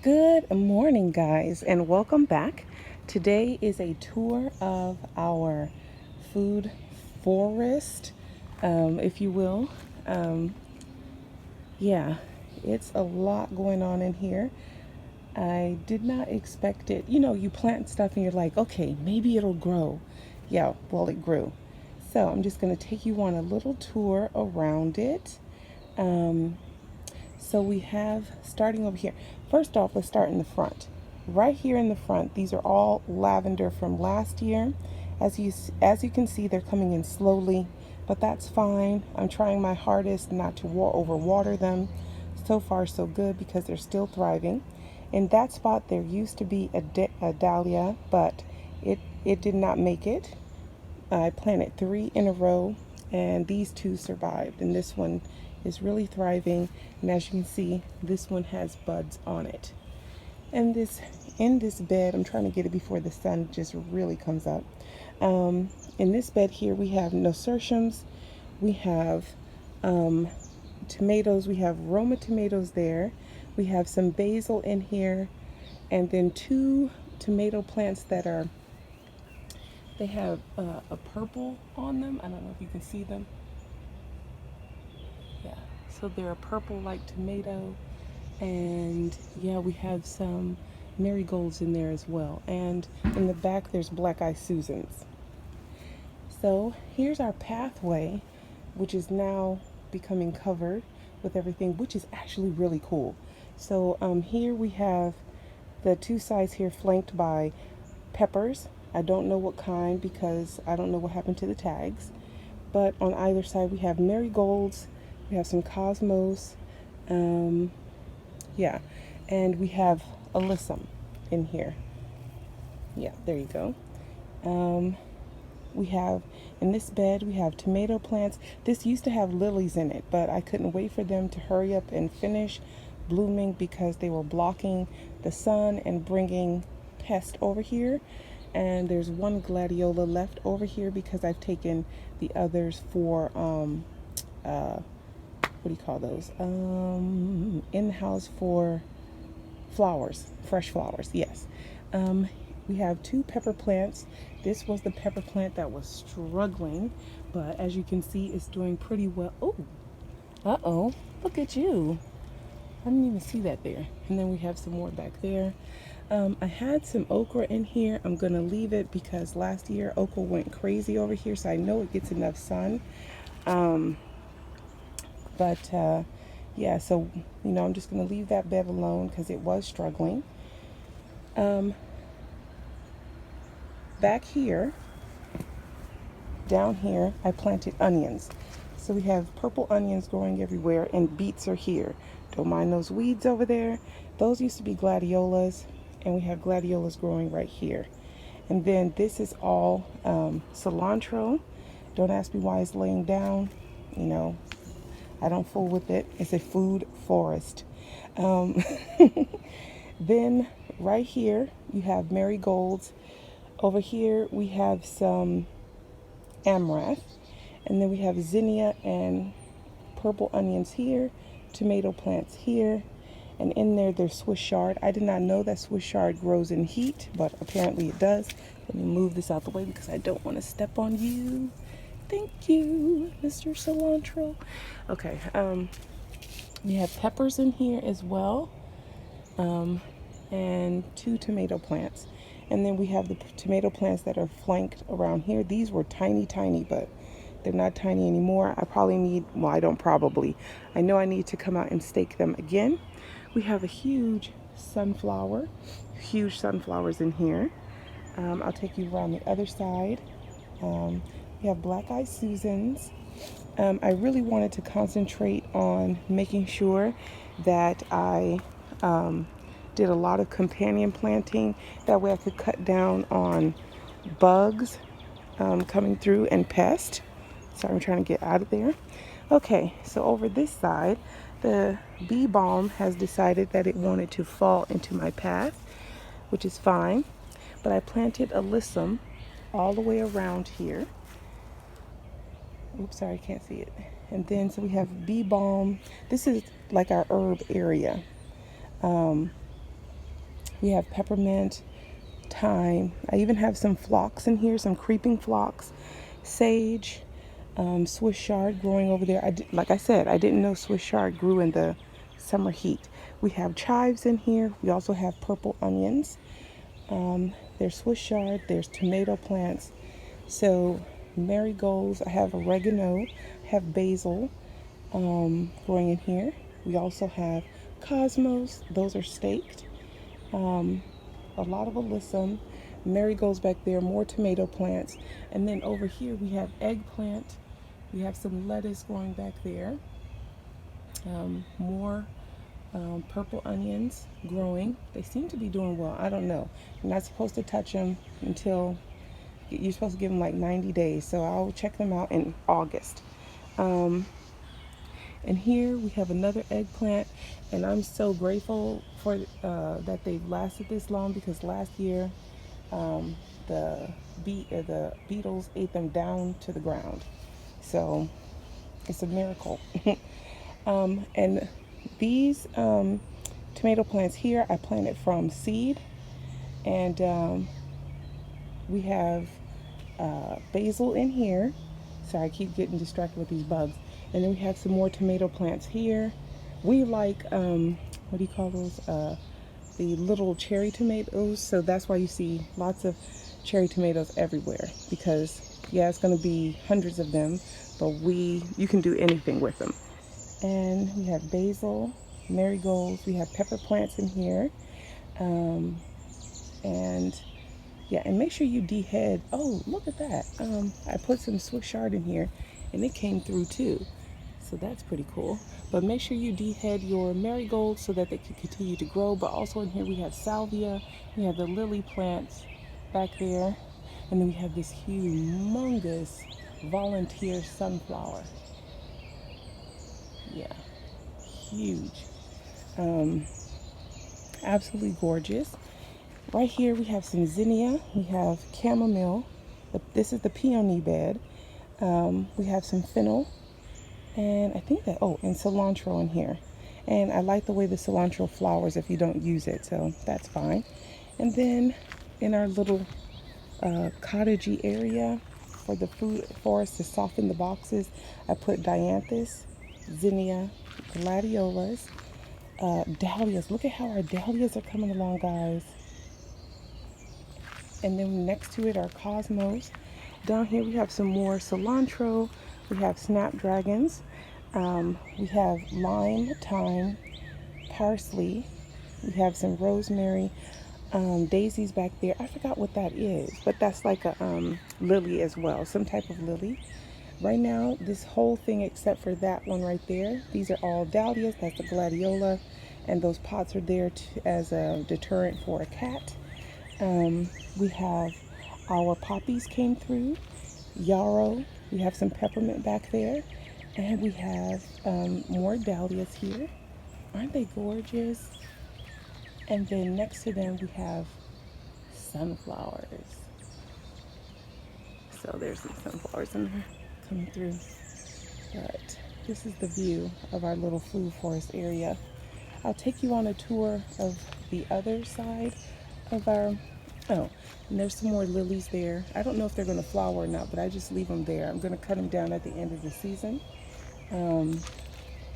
Good morning, guys, and welcome back. Today is a tour of our food forest, if you will. Um, yeah, it's a lot going on in here. I did not expect it. You know, you plant stuff and you're like, okay, maybe it'll grow. Yeah, well, it grew. So I'm just going to take you on a little tour around it. Um, so we have, starting over here. First off, let's start in the front. Right here in the front, these are all lavender from last year. As you can see, they're coming in slowly, but that's fine. I'm trying my hardest not to overwater them. So far, so good because they're still thriving. In that spot, there used to be a dahlia, but it did not make it. I planted 3 in a row, and these 2 survived, and this one is really thriving. And as you can see, this one has buds on it. And in this bed, I'm trying to get it before the sun just really comes up. In this bed here, we have nasturtiums, we have tomatoes, we have Roma tomatoes there, we have some basil in here, and then 2 tomato plants that are, they have a purple on them. I don't know if you can see them. Yeah, so they're a purple like tomato, and yeah, we have some marigolds in there as well, and in the back there's black eye Susans. So here's our pathway, which is now becoming covered with everything, which is actually really cool. So here we have the 2 sides here flanked by peppers. I don't know what kind because I don't know what happened to the tags, but on either side we have marigolds, we have some cosmos, um, yeah, and we have alyssum in here. Yeah, there you go. Um, we have, in this bed, we have tomato plants. This used to have lilies in it, but I couldn't wait for them to hurry up and finish blooming because they were blocking the sun and bringing pest over here. And there's 1 gladiola left over here because I've taken the others for what do you call those? In the house for flowers, fresh flowers, yes. We have 2 pepper plants. This was the pepper plant that was struggling, but as you can see, it's doing pretty well. Oh, uh-oh, look at you. I didn't even see that there. And then we have some more back there. I had some okra in here. I'm going to leave it because last year okra went crazy over here, so I know it gets enough sun. But yeah, so, I'm just going to leave that bed alone because it was struggling. Back here, down here, I planted onions. So we have purple onions growing everywhere, and beets are here. Don't mind those weeds over there. Those used to be gladiolas, and we have gladiolas growing right here. And then this is all cilantro. Don't ask me why it's laying down. I don't fool with it. It's a food forest. Um, then right here, you have marigolds. Over here, we have some amaranth. And then we have zinnia and purple onions here, tomato plants here, and in there there's Swiss chard. I did not know that Swiss chard grows in heat, but apparently it does. Let me move this out the way because I don't want to step on you. Thank you, Mr. Cilantro. Okay, we have peppers in here as well, and 2 tomato plants. And then we have the tomato plants that are flanked around here. These were tiny, tiny, but they're not tiny anymore. I know I need to come out and stake them again. We have a huge sunflowers in here. I'll take you around the other side. We have black eye Susans. I really wanted to concentrate on making sure that I did a lot of companion planting. That way I could cut down on bugs coming through and pests. Sorry, I'm trying to get out of there. Okay, so over this side, the bee balm has decided that it wanted to fall into my path, which is fine. But I planted alyssum all the way around here. Oops, sorry, I can't see it. And then, so we have bee balm. This is like our herb area. We have peppermint, thyme. I even have some phlox in here, some creeping phlox, sage, Swiss chard growing over there. Like I said, I didn't know Swiss chard grew in the summer heat. We have chives in here. We also have purple onions. There's Swiss chard. There's tomato plants. So marigolds. I have oregano. I have basil growing in here. We also have cosmos. Those are staked. A lot of alyssum. Marigolds back there. More tomato plants. And then over here we have eggplant. We have some lettuce growing back there. More purple onions growing. They seem to be doing well. I don't know. You're not supposed to touch them until you're supposed to give them like 90 days. So I'll check them out in August. And here we have another eggplant, and I'm so grateful for that they've lasted this long, because last year the beetles ate them down to the ground. So it's a miracle. And these tomato plants here, I planted from seed, and we have basil in here. Sorry, I keep getting distracted with these bugs. And then we have some more tomato plants here. We like, what do you call those? The little cherry tomatoes. So that's why you see lots of cherry tomatoes everywhere, because yeah, it's gonna be hundreds of them, but you can do anything with them. And we have basil, marigolds, we have pepper plants in here. And yeah, and make sure you dehead. Oh, look at that. I put some Swiss chard in here and it came through too. So that's pretty cool. But make sure you dehead your marigolds so that they can continue to grow. But also in here we have salvia, we have the lily plants back there, and then we have this humongous volunteer sunflower. Yeah, huge. Absolutely gorgeous. Right here we have some zinnia, we have chamomile, this is the peony bed. We have some fennel, and I think that, and cilantro in here. And I like the way the cilantro flowers if you don't use it, so that's fine. And then in our little cottagey area for the food forest to soften the boxes, I put dianthus, zinnia, gladiolas, dahlias. Look at how our dahlias are coming along, guys. And then next to it are cosmos. Down here we have some more cilantro. We have snapdragons. We have lime, thyme, parsley. We have some rosemary, daisies back there. I forgot what that is, but that's like a lily as well, some type of lily. Right now, this whole thing except for that one right there, these are all dahlias. That's the gladiola, and those pots are there as a deterrent for a cat. We have our poppies came through, yarrow. We have some peppermint back there, and we have more dahlias here. Aren't they gorgeous? And then next to them we have sunflowers. So there's some sunflowers in there coming through. But this is the view of our little food forest area. I'll take you on a tour of the other side of our, and there's some more lilies there. I don't know if they're going to flower or not, but I just leave them there. I'm going to cut them down at the end of the season. And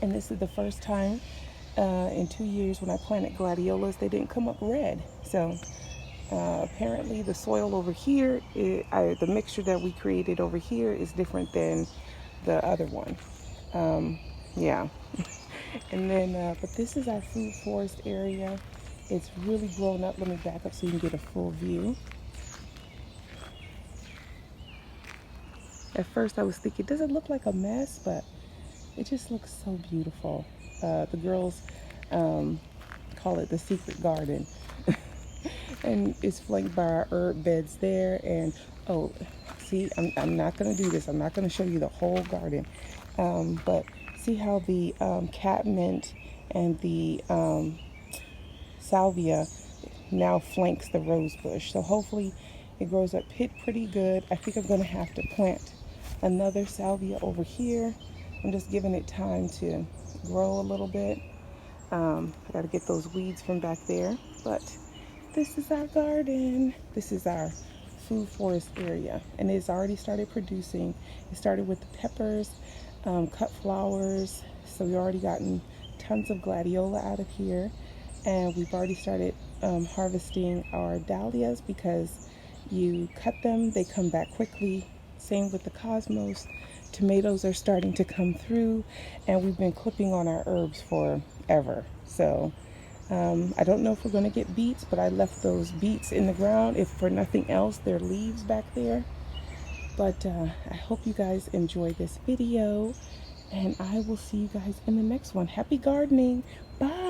this is the first time in 2 years when I planted gladiolas, they didn't come up red. So apparently the soil over here, the mixture that we created over here is different than the other one. Yeah. And then, but this is our food forest area. It's really grown up. Let me back up so you can get a full view. At first I was thinking, does it look like a mess? But it just looks so beautiful. The girls call it the secret garden. And it's flanked by our herb beds there. And see, I'm not going to do this. I'm not going to show you the whole garden. But see how the catmint and the salvia now flanks the rose bush. So hopefully it grows up pretty good. I think I'm going to have to plant another salvia over here. I'm just giving it time to grow a little bit. I got to get those weeds from back there. But this is our garden. This is our food forest area, and it's already started producing. It started with the peppers, cut flowers, so we already gotten tons of gladiola out of here, and we've already started harvesting our dahlias because you cut them, they come back quickly. Same with the cosmos. Tomatoes are starting to come through, and we've been clipping on our herbs forever. So I don't know if we're going to get beets, but I left those beets in the ground. If for nothing else, they're leaves back there. But I hope you guys enjoy this video, and I will see you guys in the next one. Happy gardening. Bye.